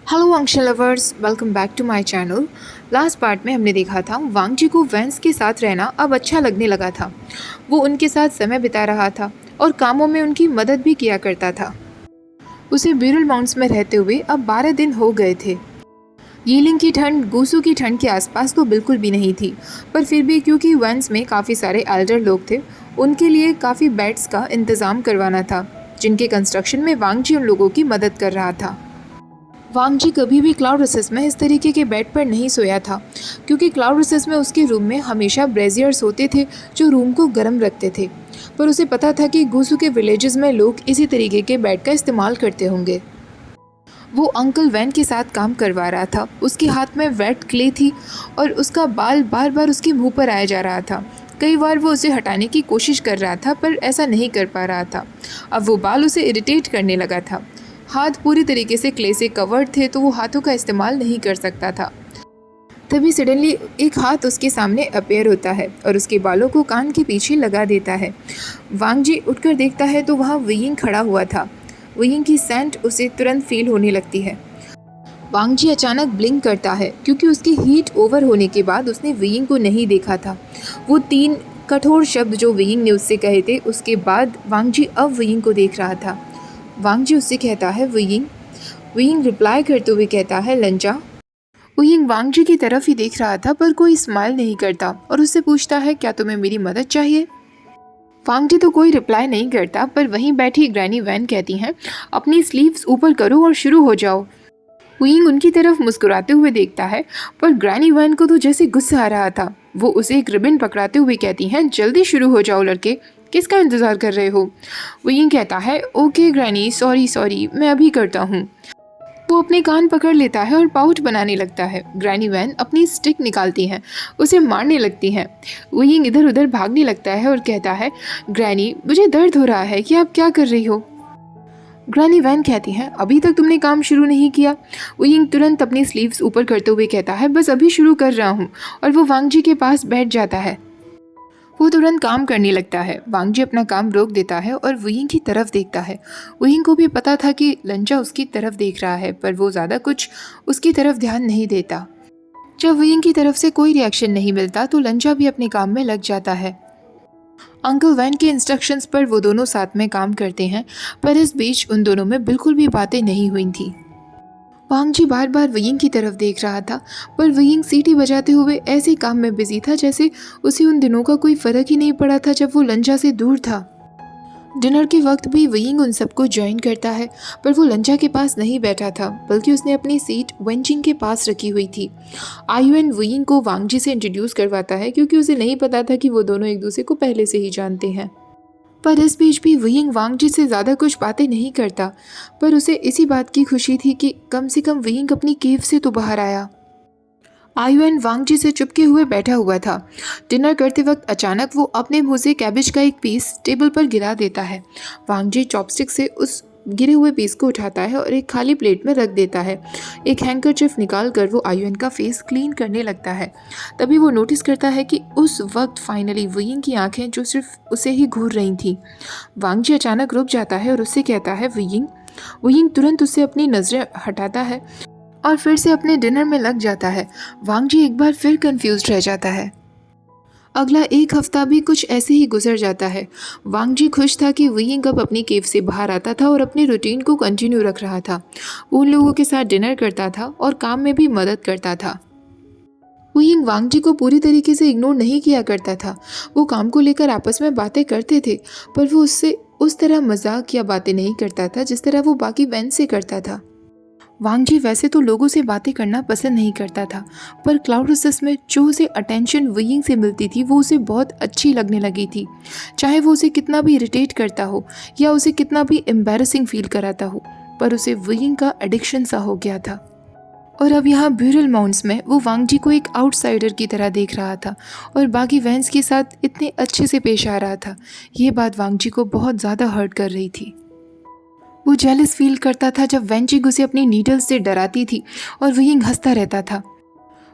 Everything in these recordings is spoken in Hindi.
हेलो अंशल lovers, welcome back to my channel. Last part में हमने देखा था वांग जी को वैंस के साथ रहना अब अच्छा लगने लगा था। वो उनके साथ समय बिता रहा था और कामों में उनकी मदद भी किया करता था। उसे ब्यूरल माउंट्स में रहते हुए अब 12 दिन हो गए थे। यीलिंग की ठंड गूसू की ठंड के आसपास तो बिल्कुल भी नहीं थी, पर फिर भी क्योंकि वैंस में काफ़ी सारे एल्डर लोग थे, उनके लिए काफ़ी बेड्स का इंतज़ाम करवाना था, जिनके कंस्ट्रक्शन में वांग जी उन लोगों की मदद कर रहा था। वांग जी कभी भी क्लाउड रिसेस में इस तरीके के बेड पर नहीं सोया था, क्योंकि क्लाउड रिसेस में उसके रूम में हमेशा ब्रेजियर्स होते थे जो रूम को गर्म रखते थे। पर उसे पता था कि गूसू के विलेजेस में लोग इसी तरीके के बेड का इस्तेमाल करते होंगे। वो अंकल वैन के साथ काम करवा रहा था। उसके हाथ में वेट क्ले थी और उसका बाल बार बार उसके मुंह पर आया जा रहा था। कई बार वो उसे हटाने की कोशिश कर रहा था, पर ऐसा नहीं कर पा रहा था। अब वो बाल उसे इरिटेट करने लगा था। हाथ पूरी तरीके से क्ले से कवर्ड थे, तो वो हाथों का इस्तेमाल नहीं कर सकता था। तभी सडनली एक हाथ उसके सामने अपेयर होता है और उसके बालों को कान के पीछे लगा देता है। वांग जी उठकर देखता है तो वहाँ वियिंग खड़ा हुआ था। वियिंग की सेंट उसे तुरंत फील होने लगती है। वांग जी अचानक ब्लिंक करता है, क्योंकि उसकी हीट ओवर होने के बाद उसने वियिंग को नहीं देखा था। वो 3 कठोर शब्द जो वियिंग ने उससे कहे थे, उसके बाद वांग जी अब वियिंग को देख रहा था। वांग जी उससे कहता है वियिंग। वियिंग रिप्लाई करते हुए कहता है लंजा। वियिंग वांग जी की तरफ ही देख रहा था, पर कोई स्माइल नहीं करता और उससे पूछता है क्या तुम्हें मेरी मदद चाहिए। वांग जी तो कोई रिप्लाई नहीं करता, पर वहीं बैठी ग्रैनी वैन कहती हैं अपनी स्लीव्स ऊपर करो और शुरू हो जाओ। वियिंग उनकी तरफ मुस्कुराते हुए देखता है, पर ग्रैनी वैन को तो जैसे गुस्सा आ रहा था। वो उसे एक रिबन पकड़ाते हुए कहती हैं जल्दी शुरू हो जाओ लड़के, किसका इंतज़ार कर रहे हो। वियिंग कहता है ओके ग्रैनी, सॉरी सॉरी, मैं अभी करता हूँ। वो अपने कान पकड़ लेता है और पाउच बनाने लगता है। ग्रैनी वैन अपनी स्टिक निकालती हैं, उसे मारने लगती हैं। वियिंग इधर उधर भागने लगता है और कहता है ग्रैनी, मुझे दर्द हो रहा है कि आप क्या कर रही हो। ग्रैनी वैन कहती हैं अभी तक तुमने काम शुरू नहीं किया। वियिंग तुरंत अपनी स्लीव्स ऊपर करते हुए कहता है बस अभी शुरू कर रहा हूँ, और वो वांग जी के पास बैठ जाता है। वो तुरंत काम करने लगता है। वांग जी अपना काम रोक देता है और वियिंग की तरफ देखता है। वियिंग को भी पता था कि लंजा उसकी तरफ देख रहा है, पर वो ज़्यादा कुछ उसकी तरफ ध्यान नहीं देता। जब वियिंग की तरफ से कोई रिएक्शन नहीं मिलता तो लंजा भी अपने काम में लग जाता है। अंकल वैन के इंस्ट्रक्शंस पर वो दोनों साथ में काम करते हैं, पर इस बीच उन दोनों में बिल्कुल भी बातें नहीं हुई थी। वांग जी बार बार वियिंग की तरफ देख रहा था, पर वियिंग सीटी बजाते हुए ऐसे काम में बिजी था जैसे उसे उन दिनों का कोई फर्क ही नहीं पड़ा था जब वो लंजा से दूर था। डिनर के वक्त भी वियिंग उन सबको ज्वाइन करता है, पर वो लंजा के पास नहीं बैठा था, बल्कि उसने अपनी सीट वेंचिंग के पास रखी हुई थी। आयुएन वियिंग को वांग जी से इंट्रोड्यूस करवाता है, क्योंकि उसे नहीं पता था कि वो दोनों एक दूसरे को पहले से ही जानते हैं। पर इस बीच भी वियिंग वांग जी से ज़्यादा कुछ बातें नहीं करता, पर उसे इसी बात की खुशी थी कि कम से कम वियिंग अपनी केव से तो बाहर आया। आयुएन वांग जी से चुपके हुए बैठा हुआ था। डिनर करते वक्त अचानक वो अपने मुंह से कैबेज का एक पीस टेबल पर गिरा देता है। वांग जी चॉपस्टिक से उस गिरे हुए पीस को उठाता है और एक खाली प्लेट में रख देता है। एक हैंकरचिफ निकाल कर वो आयुएन का फेस क्लीन करने लगता है। तभी वो नोटिस करता है कि उस वक्त फाइनली वियिंग की आंखें जो सिर्फ उसे ही घूर रही थीं। वांग जी अचानक रुक जाता है और उससे कहता है वियिंग। वियिंग तुरंत उससे अपनी नज़रें हटाता है और फिर से अपने डिनर में लग जाता है। वांग जी एक बार फिर कंफ्यूज रह जाता है। अगला एक हफ्ता भी कुछ ऐसे ही गुजर जाता है। वांग जी खुश था कि वियिंग अब अपनी केव से बाहर आता था और अपने रूटीन को कंटिन्यू रख रहा था। वो उन लोगों के साथ डिनर करता था और काम में भी मदद करता था। वियिंग वांग जी को पूरी तरीके से इग्नोर नहीं किया करता था। वो काम को लेकर आपस में बातें करते थे, पर वो उससे उस तरह मजाक या बातें नहीं करता था जिस तरह वो बाकी वैन से करता था। वांग जी वैसे तो लोगों से बातें करना पसंद नहीं करता था, पर क्लाउड रिसेस में जो उसे अटेंशन वियिंग से मिलती थी वो उसे बहुत अच्छी लगने लगी थी। चाहे वो उसे कितना भी इरिटेट करता हो या उसे कितना भी एम्बैरेसिंग फील कराता हो, पर उसे वियिंग का एडिक्शन सा हो गया था। और अब यहाँ ब्यूरल माउंट्स में वो वांग जी को एक आउटसाइडर की तरह देख रहा था और बाकी वैंस के साथ इतने अच्छे से पेश आ रहा था। ये बात वांग जी को बहुत ज़्यादा हर्ट कर रही थी। वो जेलस फील करता था जब वेंचिंग उसे अपनी नीडल्स से डराती थी और वियिंग हंसता रहता था।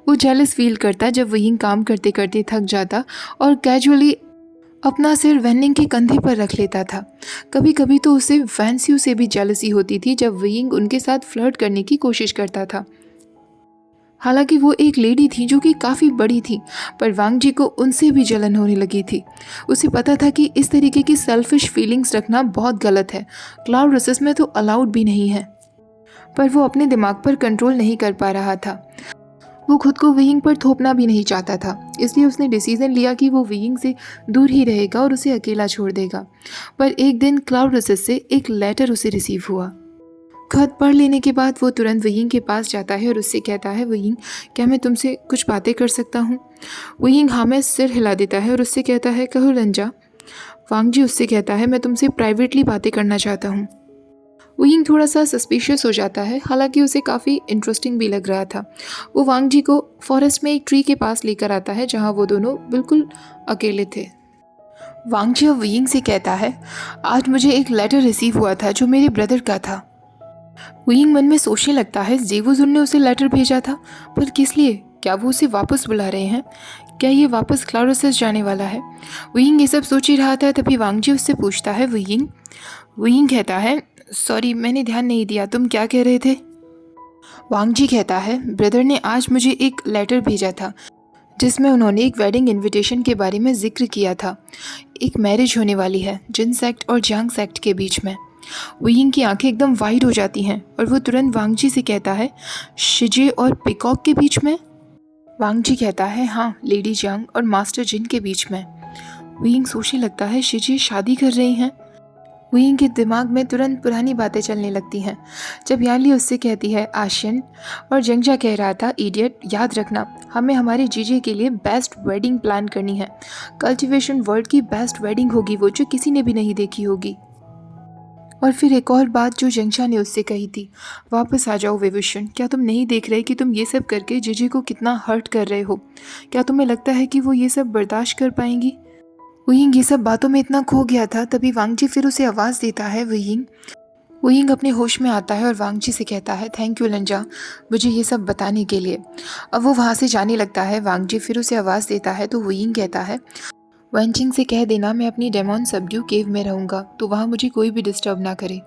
वो जेलस फील करता जब वियिंग काम करते करते थक जाता और कैजुअली अपना सिर वैनिंग के कंधे पर रख लेता था। कभी कभी तो उसे वैंस्यू से भी जेलसी होती थी जब विंग उनके साथ फ्लर्ट करने की कोशिश करता था। हालांकि वो एक लेडी थी जो कि काफ़ी बड़ी थी, पर वांग जी को उनसे भी जलन होने लगी थी। उसे पता था कि इस तरीके की सेल्फिश फीलिंग्स रखना बहुत गलत है, क्लाउड रसेस में तो अलाउड भी नहीं है। पर वो अपने दिमाग पर कंट्रोल नहीं कर पा रहा था। वो खुद को वियिंग पर थोपना भी नहीं चाहता था, इसलिए उसने डिसीजन लिया कि वो वियिंग से दूर ही रहेगा और उसे अकेला छोड़ देगा। पर एक दिन क्लाउड रसेस से एक लेटर उसे रिसीव हुआ। खत पढ़ लेने के बाद वो तुरंत वयिंग के पास जाता है और उससे कहता है, वयिंग, क्या मैं तुमसे कुछ बातें कर सकता हूँ? वयिंग हाँ में सिर हिला देता है और उससे कहता है, कहो लंजा। वांग जी उससे कहता है, मैं तुमसे प्राइवेटली बातें करना चाहता हूँ। वयिंग थोड़ा सा सस्पिशियस हो जाता है, हालांकि उसे काफ़ी इंटरेस्टिंग भी लग रहा था। वो वांग जी को फॉरेस्ट में एक ट्री के पास लेकर आता है जहाँ वो दोनों बिल्कुल अकेले थे। वांग जी अब वयिंग से कहता है, आज मुझे एक लेटर रिसीव हुआ था जो मेरे ब्रदर का था। वयिंग मन में सोचने लगता है, जेवुजुन ने उसे लेटर भेजा था, पर किस लिए? क्या वो उसे वापस बुला रहे हैं? क्या ये वापस क्लाउड रसेस जाने वाला है? वयिंग ये सब सोच ही रहा था, तभी वांग जी उससे पूछता है, वयिंग। वयिंग कहता है, सॉरी मैंने ध्यान नहीं दिया, तुम क्या कह रहे थे? वांग जी कहता है, ब्रदर ने आज मुझे एक लेटर भेजा था जिसमें उन्होंने एक वेडिंग इनविटेशन के बारे में जिक्र किया था। एक मैरिज होने वाली है जिन सेक्ट और जियांग सेक्ट के बीच में। वयिंग की आंखें एकदम वाइड हो जाती हैं और वो तुरंत वांग जी से कहता है, शिजे और पिकॉक के बीच में? वांग जी कहता है, हाँ, लेडी जियांग और मास्टर जिन के बीच में। वयिंग सोचने लगता है, शिजे शादी कर रही हैं? वयिंग के दिमाग में तुरंत पुरानी बातें चलने लगती हैं, जब यानली उससे कहती है, आशियन और जंगजा कह रहा था, इडियट, याद रखना हमें हमारे जीजे के लिए बेस्ट वेडिंग प्लान करनी है। कल्टिवेशन वर्ल्ड की बेस्ट वेडिंग होगी वो, जो किसी ने भी नहीं देखी होगी। और फिर एक और बात जो जंगशा ने उससे कही थी, वापस आ जाओ विभूषण, क्या तुम नहीं देख रहे कि तुम ये सब करके जीजे को कितना हर्ट कर रहे हो? क्या तुम्हें लगता है कि वो ये सब बर्दाश्त कर पाएंगी? वयिंग ये सब बातों में इतना खो गया था, तभी वांग जी फिर उसे आवाज़ देता है, वयिंग। वयिंग अपने होश में आता है और वांग जी से कहता है, थैंक यू लंजा, मुझे ये सब बताने के लिए। अब वो वहाँ से जाने लगता है। वांग जी फिर उसे आवाज़ देता है तो वयिंग कहता है, वनचिंग से कह देना मैं अपनी डेमोन सबड्यू केव में रहूँगा, तो वहाँ मुझे कोई भी डिस्टर्ब ना करे।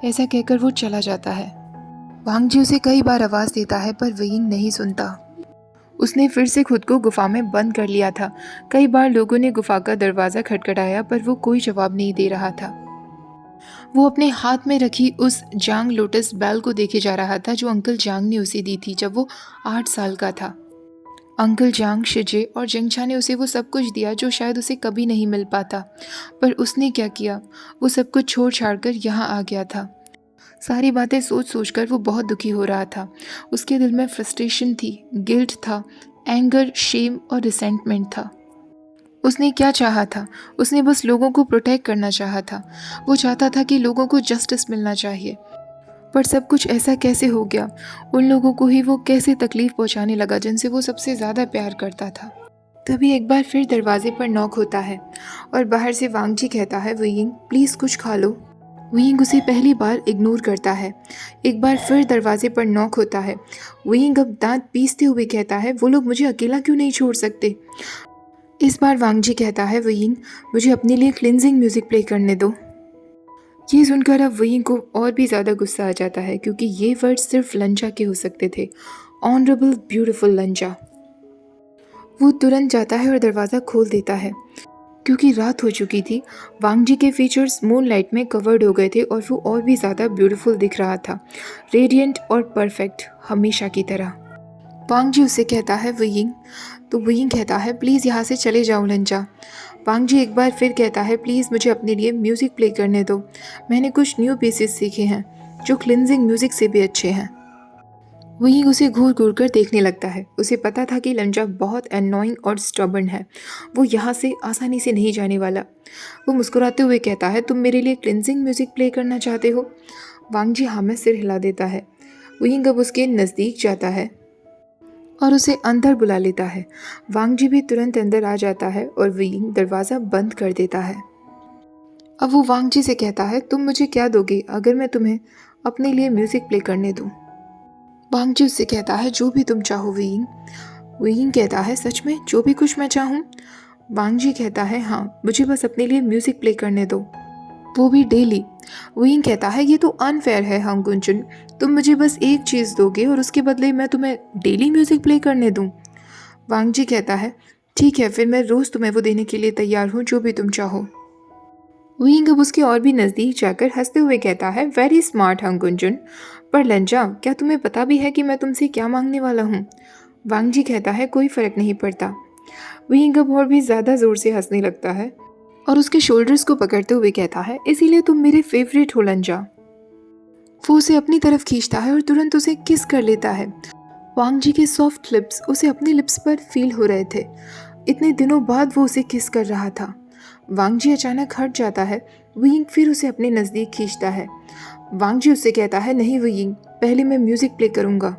ऐसा कहकर वो चला जाता है। वांग जी उसे कई बार आवाज़ देता है पर वयिंग नहीं सुनता। उसने फिर से खुद को गुफा में बंद कर लिया था। कई बार लोगों ने गुफा का दरवाज़ा खटखटाया पर वो कोई जवाब नहीं दे रहा था। वो अपने हाथ में रखी उस जांग लोटस बेल को देखे जा रहा था जो अंकल जांग ने उसे दी थी जब वो 8 साल का था। अंकल जांग, शिजे और जंगछा ने उसे वो सब कुछ दिया जो शायद उसे कभी नहीं मिल पाता। पर उसने क्या किया? वो सब कुछ छोड़ छाड़ कर यहाँ आ गया था। सारी बातें सोच सोच कर वो बहुत दुखी हो रहा था। उसके दिल में फ्रस्ट्रेशन थी, गिल्ट था, एंगर, शेम और रिसेंटमेंट था। उसने क्या चाहा था? उसने बस लोगों को प्रोटेक्ट करना चाहा था। वो चाहता था कि लोगों को जस्टिस मिलना चाहिए। पर सब कुछ ऐसा कैसे हो गया? उन लोगों को ही वो कैसे तकलीफ पहुंचाने लगा जिनसे वो सबसे ज़्यादा प्यार करता था। तभी एक बार फिर दरवाजे पर नॉक होता है और बाहर से वांग जी कहता है, वयिंग प्लीज़ कुछ खा लो। वयिंग उसे पहली बार इग्नोर करता है। एक बार फिर दरवाजे पर नॉक होता है। वयिंग अब दांत पीसते हुए कहता है, वो लोग मुझे अकेला क्यों नहीं छोड़ सकते? इस बार वांग जी कहता है, वयिंग मुझे अपने लिए क्लिनजिंग म्यूज़िक प्ले करने दो। ये सुनकर अब वयिंग को और भी ज़्यादा गुस्सा आ जाता है क्योंकि ये वर्ड सिर्फ लंजा के हो सकते थे, ऑनरेबल ब्यूटीफुल लंजा। वो तुरंत जाता है और दरवाज़ा खोल देता है। क्योंकि रात हो चुकी थी, वांग जी के फीचर्स मूनलाइट में कवर्ड हो गए थे और वो और भी ज़्यादा ब्यूटीफुल दिख रहा था, रेडिएंट और परफेक्ट, हमेशा की तरह। वांग जी उससे कहता है, वयिंग। तो वयिंग कहता है, प्लीज़ यहाँ से चले जाओ लंजा। वांग जी एक बार फिर कहता है, प्लीज़ मुझे अपने लिए म्यूज़िक प्ले करने दो। मैंने कुछ न्यू पीसेस सीखे हैं जो क्लिनजिंग म्यूज़िक से भी अच्छे हैं। वहीं उसे घूर घूर कर देखने लगता है। उसे पता था कि लंजा बहुत एनोइंग और स्टबर्न है, वो यहाँ से आसानी से नहीं जाने वाला। वो मुस्कुराते हुए कहता है, तुम मेरे लिए क्लिनजिंग म्यूज़िक प्ले करना चाहते हो? वांग जी हाँ में सिर हिला देता है। वहीं अब उसके नज़दीक जाता है और उसे अंदर बुला लेता है। वांग जी भी तुरंत अंदर आ जाता है और विंग दरवाज़ा बंद कर देता है। अब वो वांग जी से कहता है, तुम मुझे क्या दोगे अगर मैं तुम्हें अपने लिए म्यूज़िक प्ले करने दूँ? वांग जी उससे कहता है, जो भी तुम चाहो विंग। विंग कहता है, सच में जो भी कुछ मैं चाहूँ? वांग जी कहता है, हाँ, मुझे बस अपने लिए म्यूज़िक प्ले करने दो, वो भी डेली। वहीन कहता है, ये तो अनफेयर है हंग गुंचन, तुम मुझे बस एक चीज़ दोगे और उसके बदले मैं तुम्हें डेली म्यूज़िक प्ले करने दूँ। वांग जी कहता है, ठीक है, फिर मैं रोज़ तुम्हें वो देने के लिए तैयार हूँ, जो भी तुम चाहो। वहींग अब उसके और भी नज़दीक जाकर हंसते हुए कहता है, वेरी स्मार्ट हंग गुंजन, पर लंजा, क्या तुम्हें पता भी है कि मैं तुमसे क्या मांगने वाला हूँ? वांग जी कहता है, कोई फ़र्क नहीं पड़ता। वहींग अब और भी ज़्यादा ज़ोर से हंसने लगता है और उसके शोल्डर्स को पकड़ते हुए कहता है, इसीलिए तुम मेरे फेवरेट हो लंजा। वो उसे अपनी तरफ खींचता है और तुरंत उसे किस कर लेता है। वांग जी के सॉफ्ट लिप्स उसे अपने लिप्स पर फील हो रहे थे। इतने दिनों बाद वो उसे किस कर रहा था। वांग जी अचानक हट जाता है। वहींग फिर उसे अपने नज़दीक खींचता है। वांग जी उससे कहता है, नहीं वहींग, पहले मैं म्यूज़िक प्ले करूँगा।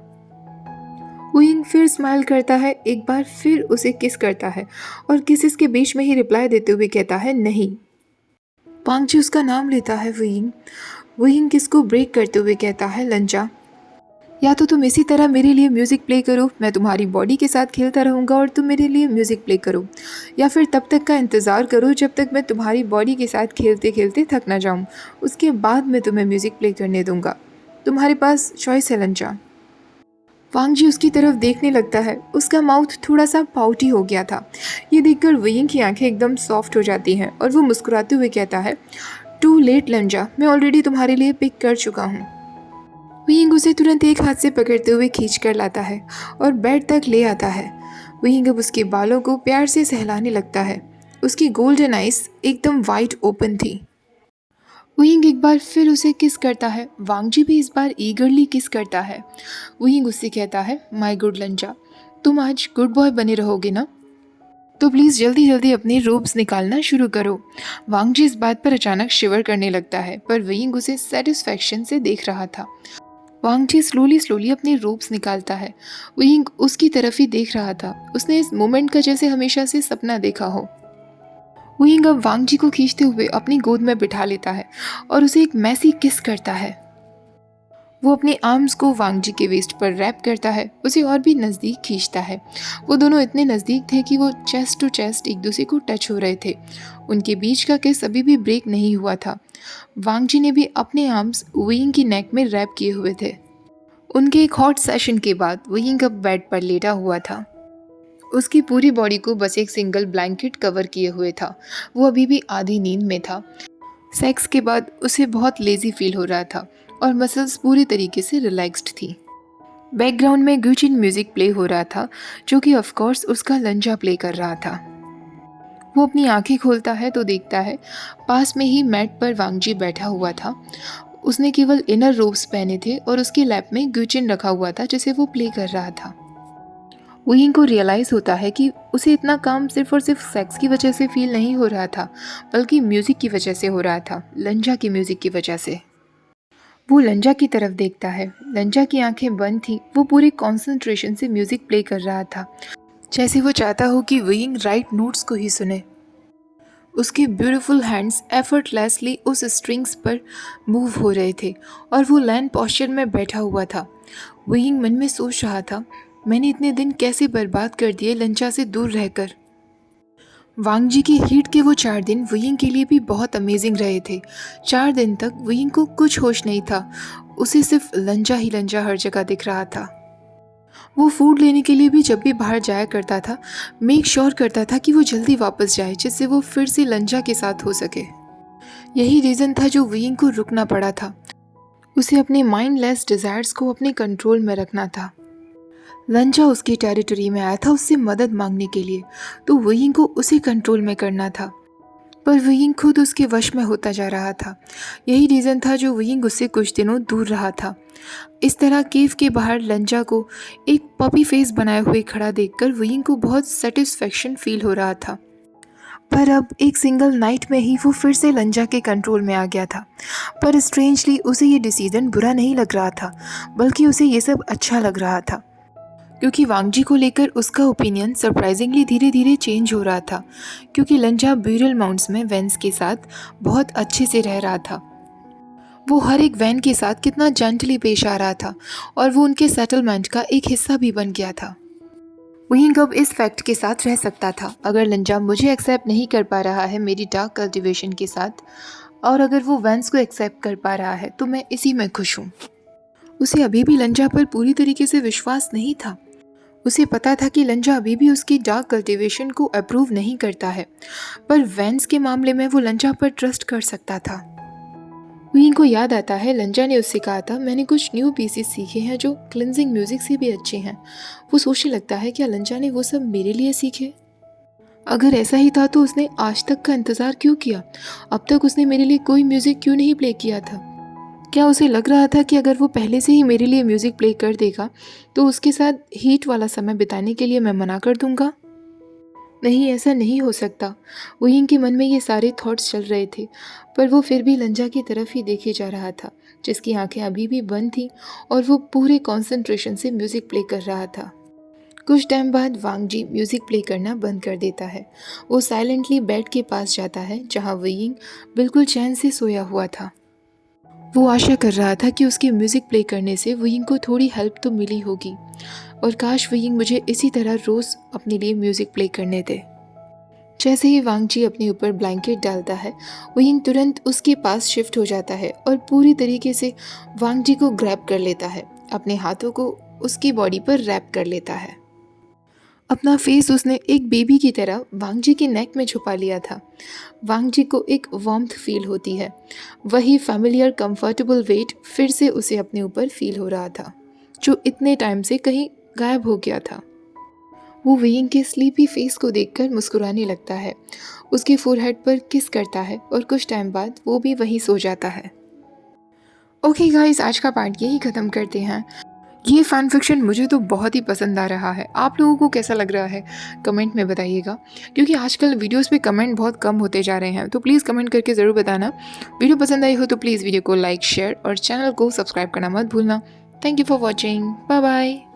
वहींग फिर स्माइल करता है, एक बार फिर उसे किस करता है और किसिस के बीच में ही रिप्लाई देते हुए कहता है, नहीं। वांग जी उसका नाम लेता है वहींग। वहींग किस को ब्रेक करते हुए कहता है, लंजा, या तो तुम इसी तरह मेरे लिए म्यूज़िक प्ले करो, मैं तुम्हारी बॉडी के साथ खेलता रहूँगा और तुम मेरे लिए म्यूज़िक प्ले करो, या फिर तब तक का इंतज़ार करो जब तक मैं तुम्हारी बॉडी के साथ खेलते खेलते थक ना जाऊँ, उसके बाद मैं तुम्हें म्यूज़िक प्ले करने दूँगा। तुम्हारे पास चॉइस है लंचा। वांग जी उसकी तरफ देखने लगता है। उसका माउथ थोड़ा सा पाउटी हो गया था। ये देखकर वहींग की आंखें एकदम सॉफ्ट हो जाती हैं और वो मुस्कुराते हुए कहता है, टू लेट लंजा, मैं ऑलरेडी तुम्हारे लिए पिक कर चुका हूँ। वहींग उसे तुरंत एक हाथ से पकड़ते हुए खींच कर लाता है और बेड तक ले आता है। वहींग अब उसके बालों को प्यार से सहलाने लगता है। उसकी गोल्डन आइज एकदम वाइड ओपन थी। वहींग एक बार फिर उसे किस करता है। वांग जी भी इस बार ईगरली किस करता है। वहींग उससे कहता है, माय गुड लंजा, तुम आज गुड बॉय बने रहोगे ना, तो प्लीज़ जल्दी जल्दी अपनी रोब्स निकालना शुरू करो। वांग जी इस बात पर अचानक शिवर करने लगता है, पर वहींग उसे सेटिस्फैक्शन से देख रहा था। वांग जी स्लोली स्लोली अपनी रोब्स निकालता है। वहींग उसकी तरफ ही देख रहा था। उसने इस मोमेंट का जैसे हमेशा से सपना देखा हो। वहींग अब वांग जी को खींचते हुए अपनी गोद में बिठा लेता है और उसे एक मैसी किस करता है। वो अपने आर्म्स को वांग जी के वेस्ट पर रैप करता है, उसे और भी नज़दीक खींचता है। वो दोनों इतने नज़दीक थे कि वो चेस्ट टू चेस्ट एक दूसरे को टच हो रहे थे। उनके बीच का किस अभी भी ब्रेक नहीं हुआ था। वांग जी ने भी अपने आर्म्स वहींग की नेक में रैप किए हुए थे। उनके एक हॉट सेशन के बाद वहींग अब बेड पर लेटा हुआ था। उसकी पूरी बॉडी को बस एक सिंगल ब्लैंकेट कवर किए हुए था। वो अभी भी आधी नींद में था। सेक्स के बाद उसे बहुत लेजी फील हो रहा था और मसल्स पूरी तरीके से रिलैक्स्ड थी। बैकग्राउंड में गुचिन म्यूजिक प्ले हो रहा था, जो कि ऑफ कोर्स उसका लंजा प्ले कर रहा था। वो अपनी आंखें खोलता है तो देखता है पास में ही मैट पर वांगजी बैठा हुआ था। उसने केवल इनर रोब्स पहने थे और उसके लैप में गुचिन रखा हुआ था जिसे वो प्ले कर रहा था। वहींग को रियलाइज़ होता है कि उसे इतना काम सिर्फ और सिर्फ सेक्स की वजह से फील नहीं हो रहा था, बल्कि म्यूज़िक की वजह से हो रहा था, लंजा की म्यूज़िक की वजह से। वो लंजा की तरफ देखता है। लंजा की आंखें बंद थी। वो पूरे कंसंट्रेशन से म्यूज़िक प्ले कर रहा था, जैसे वो चाहता हो कि वहींग राइट नोट्स को ही सुने। उसके ब्यूटीफुल हैंड्स एफर्टलेसली उस स्ट्रिंग्स पर मूव हो रहे थे और वो लैंड पोस्चर में बैठा हुआ था। वहींग मन में सोच रहा था, मैंने इतने दिन कैसे बर्बाद कर दिए लंचा से दूर रहकर। वांग जी की हीट के वो 4 दिन वहींग के लिए भी बहुत अमेजिंग रहे थे। 4 दिन तक वहींग को कुछ होश नहीं था। उसे सिर्फ लंजा ही लंजा हर जगह दिख रहा था। वो फूड लेने के लिए भी जब भी बाहर जाया करता था, मेक श्योर करता था कि वो जल्दी वापस जाए, जिससे वो फिर से लंजा के साथ हो सके। यही रीज़न था जो वहींग को रुकना पड़ा था। उसे अपने माइंडलेस डिज़ायर्स को अपने कंट्रोल में रखना था। लंजा उसकी टेरिटरी में आया था उससे मदद मांगने के लिए, तो वहींग को उसे कंट्रोल में करना था। पर वहींग खुद उसके वश में होता जा रहा था। यही रीज़न था जो वहींग उससे कुछ दिनों दूर रहा था। इस तरह केव के बाहर लंजा को एक पपी फेस बनाए हुए खड़ा देखकर वहींग को बहुत सेटिस्फेक्शन फील हो रहा था। पर अब एक सिंगल नाइट में ही वो फिर से लंजा के कंट्रोल में आ गया था। पर स्ट्रेंजली उसे ये डिसीजन बुरा नहीं लग रहा था, बल्कि उसे ये सब अच्छा लग रहा था, क्योंकि वांगजी को लेकर उसका ओपिनियन सरप्राइजिंगली धीरे धीरे चेंज हो रहा था। क्योंकि लंजा ब्यूरल माउंट्स में वेंस के साथ बहुत अच्छे से रह रहा था। वो हर एक वैन के साथ कितना जेंटली पेश आ रहा था और वो उनके सेटलमेंट का एक हिस्सा भी बन गया था। वहीं कब इस फैक्ट के साथ रह सकता था, अगर लंजा मुझे एक्सेप्ट नहीं कर पा रहा है मेरी डार्क कल्टीवेशन के साथ, और अगर वो वैंस को एक्सेप्ट कर पा रहा है तो मैं इसी में खुश हूँ। उसे अभी भी लंजा पर पूरी तरीके से विश्वास नहीं था। उसे पता था कि लंजा अभी भी उसकी डार्क कल्टीवेशन को अप्रूव नहीं करता है, पर वैंस के मामले में वो लंजा पर ट्रस्ट कर सकता था। विंग को याद आता है लंजा ने उससे कहा था, मैंने कुछ न्यू पीसेस सीखे हैं जो क्लिनजिंग म्यूजिक से भी अच्छे हैं। वो सोचने लगता है क्या लंजा ने वो सब मेरे लिए सीखे। अगर ऐसा ही था तो उसने आज तक का इंतज़ार क्यों किया? अब तक उसने मेरे लिए कोई म्यूज़िक क्यों नहीं प्ले किया था? क्या उसे लग रहा था कि अगर वो पहले से ही मेरे लिए म्यूज़िक प्ले कर देगा तो उसके साथ हीट वाला समय बिताने के लिए मैं मना कर दूंगा? नहीं, ऐसा नहीं हो सकता। वुयिंग के मन में ये सारे थॉट्स चल रहे थे, पर वो फिर भी लंजा की तरफ ही देखे जा रहा था, जिसकी आंखें अभी भी बंद थीं और वो पूरे कंसंट्रेशन से म्यूज़िक प्ले कर रहा था। कुछ टाइम बाद वांग जी म्यूज़िक प्ले करना बंद कर देता है। वो साइलेंटली बेड के पास जाता है जहाँ वुयिंग बिल्कुल चैन से सोया हुआ था। वो आशा कर रहा था कि उसके म्यूज़िक प्ले करने से वुयिंग को थोड़ी हेल्प तो मिली होगी, और काश वुयिंग मुझे इसी तरह रोज़ अपने लिए म्यूज़िक प्ले करने दे। जैसे ही वांग जी अपने ऊपर ब्लैंकेट डालता है, वुयिंग तुरंत उसके पास शिफ्ट हो जाता है और पूरी तरीके से वांग जी को ग्रैब कर लेता है, अपने हाथों को उसकी बॉडी पर रैप कर लेता है। अपना फेस उसने एक बेबी की तरह वांग जी के नेक में छुपा लिया था। वांग जी को एक वार्मथ फील होती है। वही फैमिलियर कंफर्टेबल वेट फिर से उसे अपने ऊपर फील हो रहा था, जो इतने टाइम से कहीं गायब हो गया था। वो वेइंग के स्लीपी फेस को देखकर मुस्कुराने लगता है, उसके फोरहेड पर किस करता है और कुछ टाइम बाद वो भी वहीं सो जाता है। ओके गाइस, आज का पार्ट यही ख़त्म करते हैं। ये फ़ैन फिक्शन मुझे तो बहुत ही पसंद आ रहा है। आप लोगों को कैसा लग रहा है कमेंट में बताइएगा, क्योंकि आजकल वीडियोस पे कमेंट बहुत कम होते जा रहे हैं, तो प्लीज़ कमेंट करके ज़रूर बताना। वीडियो पसंद आई हो तो प्लीज़ वीडियो को लाइक, शेयर और चैनल को सब्सक्राइब करना मत भूलना। Thank you for watching. Bye bye.